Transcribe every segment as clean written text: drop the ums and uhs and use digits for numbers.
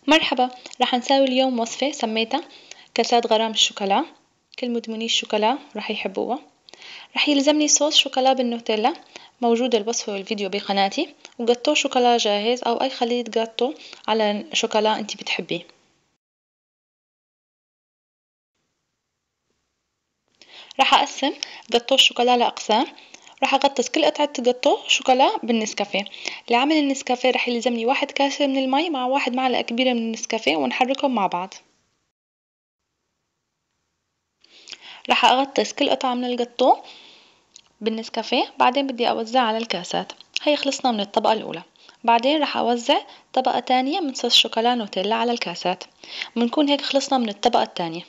مرحبا، رح نساوي اليوم وصفة سميتها كاسات غرام الشوكولا. كل مدمني الشوكولا رح يحبوها. رح يلزمني صوص شوكولا بالنوتيلا، موجود الوصفة والفيديو بقناتي، وجاتو شوكولا جاهز أو أي خليط جاتو على شوكولا أنتي بتحبيه. رح أقسم جاتو الشوكولا لأقسام. رح أغطس كل قطعة جاتو شوكولا بالنسكافيه. لعمل النسكافيه رح يلزمني 1 كاسة من المي مع 1 معلقة كبيرة من النسكافيه ونحركهم مع بعض. رح أغطس كل قطعة من الجاتو بالنسكافيه، بعدين بدي أوزع على الكاسات. هي خلصنا من الطبقة الأولى. بعدين رح أوزع طبقة تانية من صوص شوكولا نوتيلا على الكاسات. بنكون هيك خلصنا من الطبقة التانية.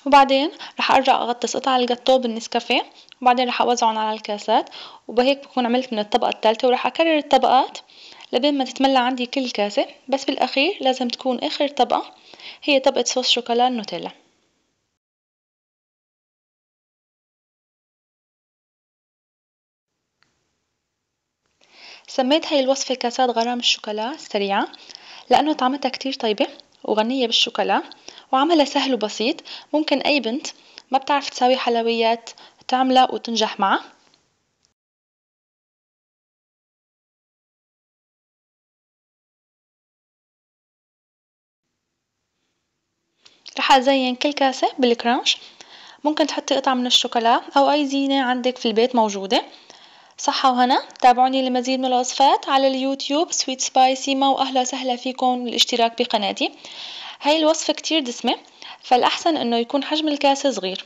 وبعدين رح أرجع أغطس قطع الجاتو بالنسكافيه، وبعدين رح أوزعهم على الكاسات، وبهيك بكون عملت من الطبقة الثالثة. ورح أكرر الطبقات لبين ما تتملى عندي كل كاسة، بس بالأخير لازم تكون آخر طبقة هي طبقة صوص شوكولا النوتيلا. سميت هاي الوصفة كاسات غرام الشوكولا السريعة لأنه طعمتها كتير طيبة وغنية بالشوكولا، وعملها سهل وبسيط. ممكن أي بنت ما بتعرف تساوي حلويات تعملها وتنجح معها. رح أزين كل كاسة بالكرانش. ممكن تحطي قطعة من الشوكولا أو أي زينة عندك في البيت موجودة. صحة وهنا. تابعوني لمزيد من الوصفات على اليوتيوب سويت سبايسي ما، وأهلا وسهلا فيكم الاشتراك بقناتي. هاي الوصفة كتير دسمة، فالأحسن إنه يكون حجم الكاسة صغير.